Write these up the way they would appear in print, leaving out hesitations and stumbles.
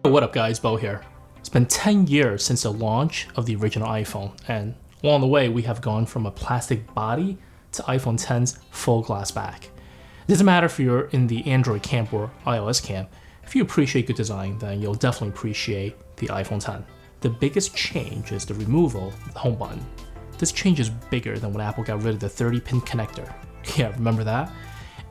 What up guys, Bo here. It's been 10 years since the launch of the original iPhone, and along the way we have gone from a plastic body to iPhone X's full glass back. It doesn't matter if you're in the Android camp or iOS camp, if you appreciate good design then you'll definitely appreciate the iPhone X. The biggest change is the removal of the home button. This change is bigger than when Apple got rid of the 30-pin connector. Yeah, remember that?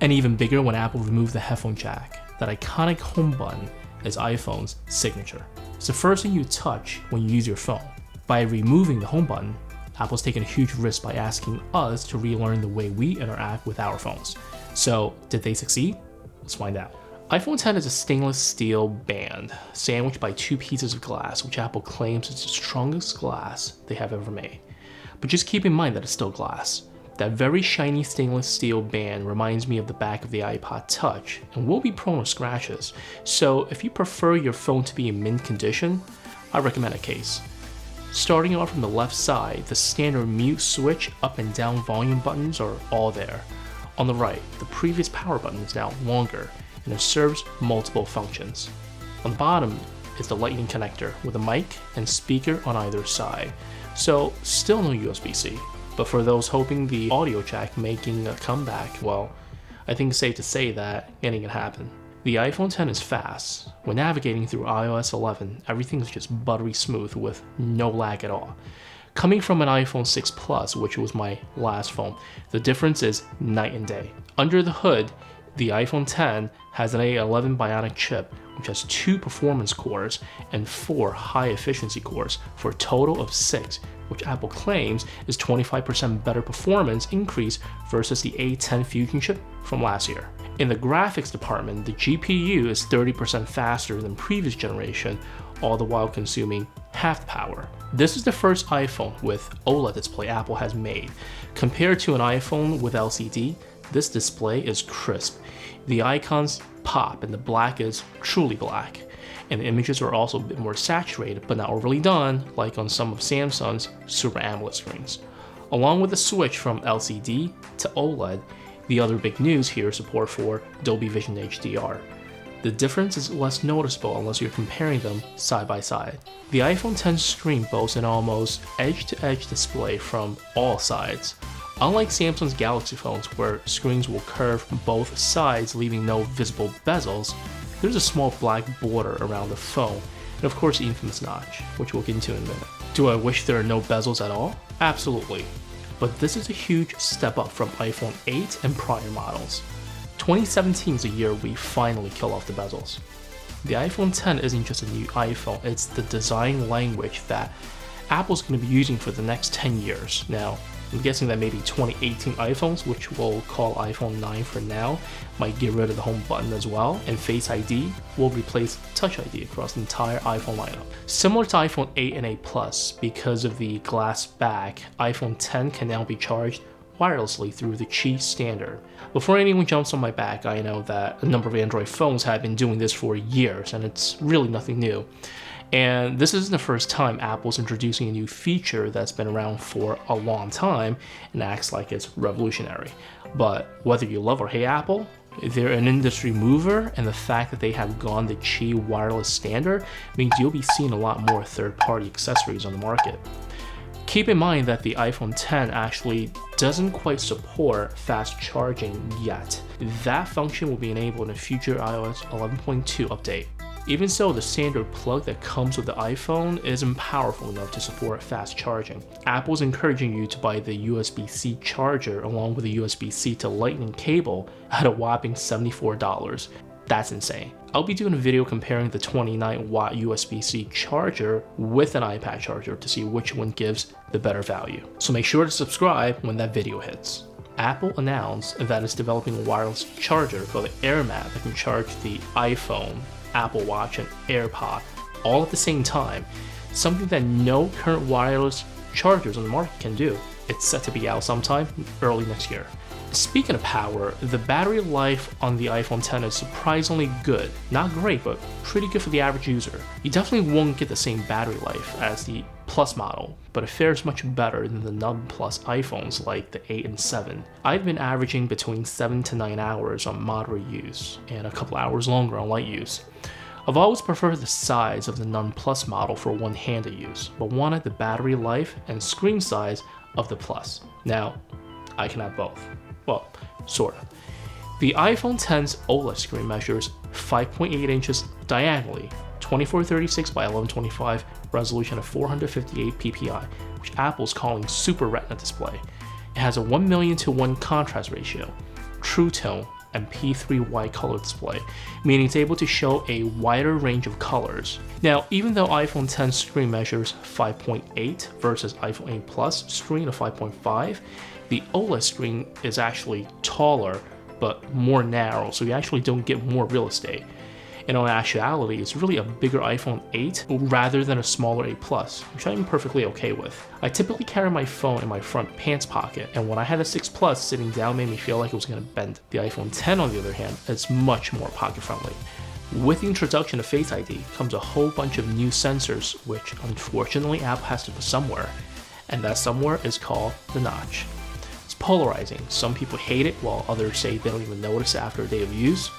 And even bigger when Apple removed the headphone jack. That iconic home button is iPhone's signature. It's the first thing you touch when you use your phone. By removing the home button, Apple's taken a huge risk by asking us to relearn the way we interact with our phones. So, did they succeed? Let's find out. iPhone X is a stainless steel band sandwiched by two pieces of glass, which Apple claims is the strongest glass they have ever made. But just keep in mind that it's still glass. That very shiny stainless steel band reminds me of the back of the iPod Touch and will be prone to scratches, so if you prefer your phone to be in mint condition, I recommend a case. Starting off from the left side, the standard mute switch up and down volume buttons are all there. On the right, the previous power button is now longer and it serves multiple functions. On the bottom is the lightning connector with a mic and speaker on either side, so still no USB-C. But for those hoping the audio jack making a comeback, well, I think it's safe to say that anything can happen. The iPhone X is fast. When navigating through iOS 11, everything is just buttery smooth with no lag at all. Coming from an iPhone 6 Plus, which was my last phone, the difference is night and day. Under the hood, the iPhone X has an A11 Bionic chip, which has 2 performance cores and 4 high-efficiency cores for a total of 6, which Apple claims is 25% better performance increase versus the A10 Fusion chip from last year. In the graphics department, the GPU is 30% faster than previous generation, all the while consuming half the power. This is the first iPhone with OLED display Apple has made. Compared to an iPhone with LCD, this display is crisp. The icons pop and the black is truly black. And the images are also a bit more saturated, but not overly done, like on some of Samsung's Super AMOLED screens. Along with the switch from LCD to OLED, the other big news here is support for Dolby Vision HDR. The difference is less noticeable unless you're comparing them side by side. The iPhone X screen boasts an almost edge-to-edge display from all sides. Unlike Samsung's Galaxy phones, where screens will curve both sides leaving no visible bezels, there's a small black border around the phone, and of course the infamous notch, which we'll get into in a minute. Do I wish there are no bezels at all? Absolutely. But this is a huge step up from iPhone 8 and prior models. 2017 is the year we finally kill off the bezels. The iPhone X isn't just a new iPhone, it's the design language that Apple's going to be using for the next 10 years. Now, I'm guessing that maybe 2018 iPhones, which we'll call iPhone 9 for now, might get rid of the home button as well, and Face ID will replace Touch ID across the entire iPhone lineup. Similar to iPhone 8 and 8 Plus, because of the glass back, iPhone X can now be charged wirelessly through the Qi standard. Before anyone jumps on my back, I know that a number of Android phones have been doing this for years, and it's really nothing new. And this isn't the first time Apple's introducing a new feature that's been around for a long time and acts like it's revolutionary. But whether you love or hate Apple, they're an industry mover, and the fact that they have gone the Qi wireless standard means you'll be seeing a lot more third-party accessories on the market. Keep in mind that the iPhone X actually doesn't quite support fast charging yet. That function will be enabled in a future iOS 11.2 update. Even so, the standard plug that comes with the iPhone isn't powerful enough to support fast charging. Apple's encouraging you to buy the USB-C charger along with the USB-C to Lightning cable at a whopping $74. That's insane. I'll be doing a video comparing the 29-watt USB-C charger with an iPad charger to see which one gives the better value. So make sure to subscribe when that video hits. Apple announced that it's developing a wireless charger called the AirMap that can charge the iPhone, Apple Watch, and AirPod all at the same time, something that no current wireless chargers on the market can do. It's set to be out sometime early next year. Speaking of power, the battery life on the iPhone X is surprisingly good. Not great, but pretty good for the average user. You definitely won't get the same battery life as the Plus model, but it fares much better than the non-Plus iPhones like the 8 and 7. I've been averaging between 7 to 9 hours on moderate use, and a couple hours longer on light use. I've always preferred the size of the Non Plus model for one-handed use, but wanted the battery life and screen size of the Plus. Now, I can have both. Well, sort of. The iPhone X's OLED screen measures 5.8 inches diagonally, 2436 by 1125, resolution of 458 ppi, which Apple's calling Super Retina display. It has a 1,000,000:1 contrast ratio, True Tone, and P3 wide color display, meaning it's able to show a wider range of colors. Now, even though iPhone X screen measures 5.8 versus iPhone 8 Plus screen of 5.5, the OLED screen is actually taller but more narrow, so you actually don't get more real estate. And in actuality, it's really a bigger iPhone 8 rather than a smaller 8 Plus, which I'm perfectly okay with. I typically carry my phone in my front pants pocket, and when I had a 6 Plus, sitting down made me feel like it was going to bend. The iPhone X, on the other hand, is much more pocket friendly. With the introduction of Face ID comes a whole bunch of new sensors, which unfortunately Apple has to put somewhere, and that somewhere is called the notch. It's polarizing. Some people hate it, while others say they don't even notice it after a day of use.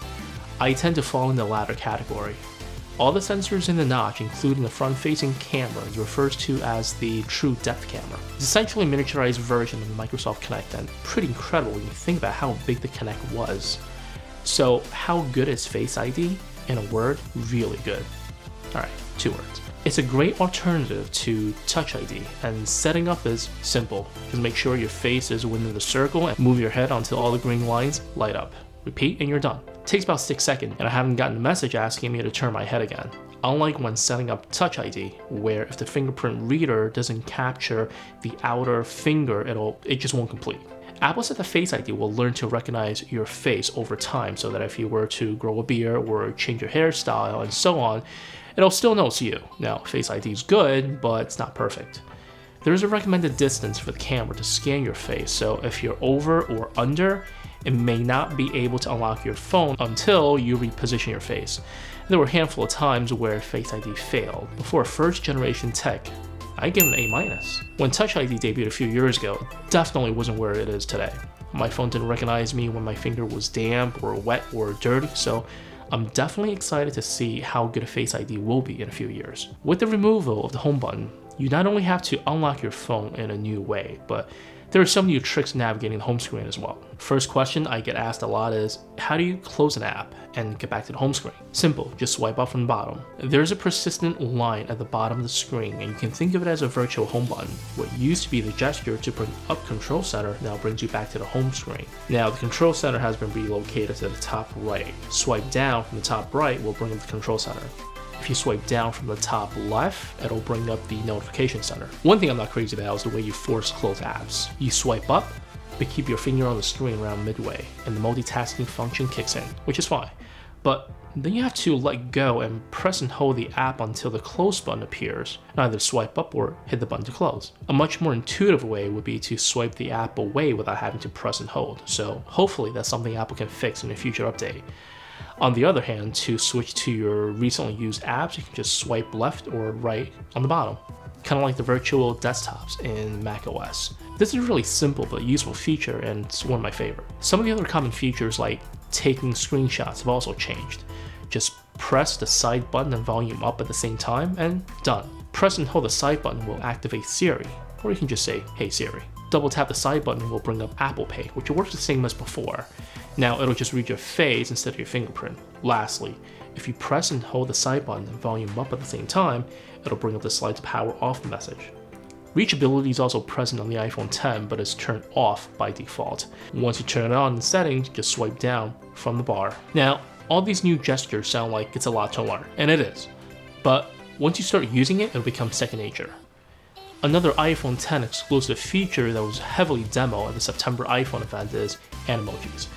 I tend to fall in the latter category. All the sensors in the notch, including the front-facing camera, is referred to as the True Depth camera. It's essentially a miniaturized version of the Microsoft Kinect, and pretty incredible when you think about how big the Kinect was. So how good is Face ID? In a word, really good. Alright, 2 words. It's a great alternative to Touch ID, and setting up is simple. Just make sure your face is within the circle and move your head until all the green lines light up. Repeat and you're done. It takes about 6 seconds, and I haven't gotten a message asking me to turn my head again. Unlike when setting up Touch ID, where if the fingerprint reader doesn't capture the outer finger, it just won't complete. Apple said the Face ID will learn to recognize your face over time, so that if you were to grow a beard or change your hairstyle and so on, it'll still know it's you. Now, Face ID is good, but it's not perfect. There is a recommended distance for the camera to scan your face, so if you're over or under, it may not be able to unlock your phone until you reposition your face. There were a handful of times where Face ID failed. Before first generation tech, I give it an A-. When Touch ID debuted a few years ago, it definitely wasn't where it is today. My phone didn't recognize me when my finger was damp or wet or dirty, so I'm definitely excited to see how good a Face ID will be in a few years. With the removal of the home button, you not only have to unlock your phone in a new way, but there are some new tricks navigating the home screen as well. First question I get asked a lot is, how do you close an app and get back to the home screen? Simple, just swipe up from the bottom. There's a persistent line at the bottom of the screen, and you can think of it as a virtual home button. What used to be the gesture to bring up Control Center now brings you back to the home screen. Now the Control Center has been relocated to the top right. Swipe down from the top right will bring up the Control Center. If you swipe down from the top left, it'll bring up the notification center. One thing I'm not crazy about is the way you force close apps. You swipe up, but keep your finger on the screen around midway, and the multitasking function kicks in, which is fine. But then you have to let go and press and hold the app until the close button appears, and either swipe up or hit the button to close. A much more intuitive way would be to swipe the app away without having to press and hold, so hopefully that's something Apple can fix in a future update. On the other hand, to switch to your recently used apps, you can just swipe left or right on the bottom, kind of like the virtual desktops in macOS. This is a really simple but useful feature, and it's one of my favorite. Some of the other common features like taking screenshots have also changed. Just press the side button and volume up at the same time, and done. Press and hold the side button will activate Siri, or you can just say, "Hey Siri." Double tap the side button will bring up Apple Pay, which works the same as before. Now it'll just read your face instead of your fingerprint. Lastly, if you press and hold the side button and volume up at the same time, it'll bring up the slide to power off message. Reachability is also present on the iPhone X, but is turned off by default. Once you turn it on in settings, just swipe down from the bar. Now, all these new gestures sound like it's a lot to learn, and it is. But once you start using it, it'll become second nature. Another iPhone X exclusive feature that was heavily demoed at the September iPhone event is Animojis.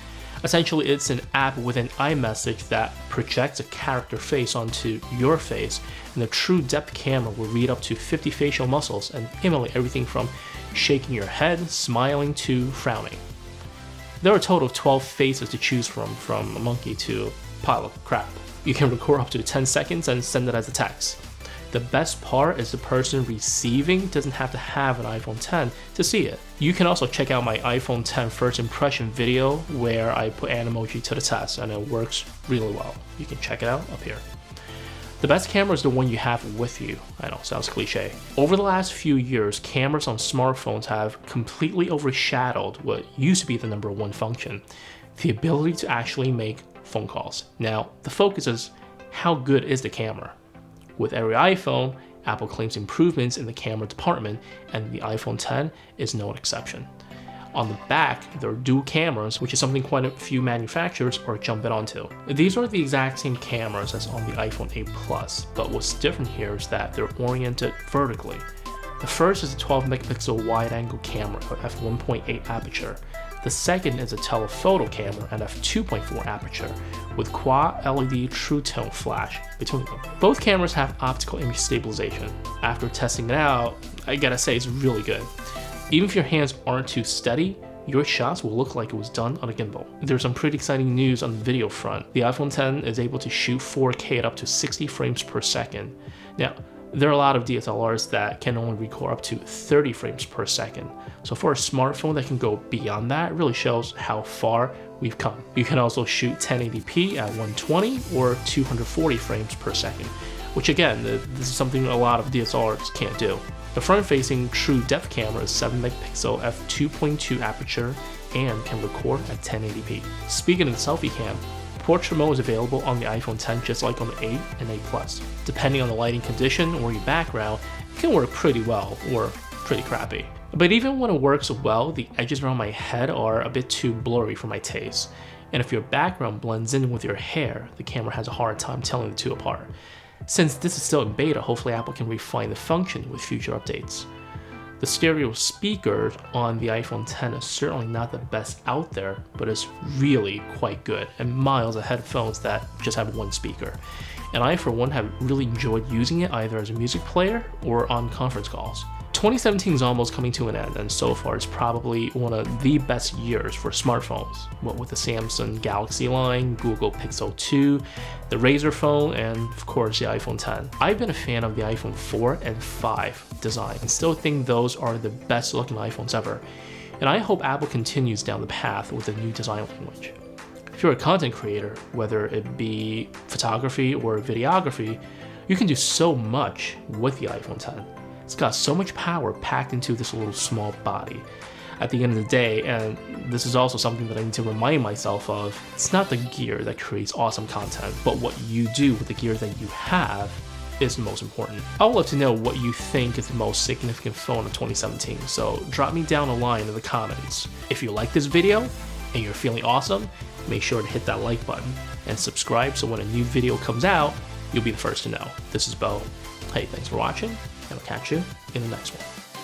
Essentially, it's an app within iMessage that projects a character face onto your face, and the True Depth camera will read up to 50 facial muscles and emulate everything from shaking your head, smiling, to frowning. There are a total of 12 faces to choose from a monkey to a pile of crap. You can record up to 10 seconds and send it as a text. The best part is the person receiving doesn't have to have an iPhone X to see it. You can also check out my iPhone X first impression video where I put Animoji to the test, and it works really well. You can check it out up here. The best camera is the one you have with you. I know, sounds cliche. Over the last few years, cameras on smartphones have completely overshadowed what used to be the number one function, the ability to actually make phone calls. Now, the focus is how good is the camera? With every iPhone, Apple claims improvements in the camera department, and the iPhone X is no exception. On the back, there are dual cameras, which is something quite a few manufacturers are jumping onto. These are the exact same cameras as on the iPhone 8 Plus, but what's different here is that they're oriented vertically. The first is a 12 megapixel wide-angle camera at f1.8 aperture. The second is a telephoto camera at f2.4 aperture with quad LED True Tone flash between them. Both cameras have optical image stabilization. After testing it out, I gotta say it's really good. Even if your hands aren't too steady, your shots will look like it was done on a gimbal. There's some pretty exciting news on the video front. The iPhone X is able to shoot 4K at up to 60 frames per second. Now, there are a lot of DSLRs that can only record up to 30 frames per second. So for a smartphone that can go beyond that, it really shows how far we've come. You can also shoot 1080p at 120 or 240 frames per second, which again, this is something a lot of DSLRs can't do. The front-facing true depth camera is 7 megapixel f2.2 aperture and can record at 1080p. Speaking of the selfie cam, portrait mode is available on the iPhone X just like on the 8 and 8 Plus. Depending on the lighting condition or your background, it can work pretty well or pretty crappy. But even when it works well, the edges around my head are a bit too blurry for my taste. And if your background blends in with your hair, the camera has a hard time telling the two apart. Since this is still in beta, hopefully Apple can refine the function with future updates. The stereo speaker on the iPhone X is certainly not the best out there, but it's really quite good and miles ahead of phones that just have one speaker. And I, for one, have really enjoyed using it either as a music player or on conference calls. 2017 is almost coming to an end, and so far it's probably one of the best years for smartphones. What with the Samsung Galaxy line, Google Pixel 2, the Razer phone, and of course the iPhone X. I've been a fan of the iPhone 4 and 5 design and still think those are the best looking iPhones ever. And I hope Apple continues down the path with a new design language. If you're a content creator, whether it be photography or videography, you can do so much with the iPhone X. It's got so much power packed into this little small body. At the end of the day, and this is also something that I need to remind myself of, it's not the gear that creates awesome content, but what you do with the gear that you have is the most important. I would love to know what you think is the most significant phone of 2017, so drop me down a line in the comments. If you like this video and you're feeling awesome, make sure to hit that like button and subscribe so when a new video comes out, you'll be the first to know. This is Bo. Hey, thanks for watching, and I'll catch you in the next one.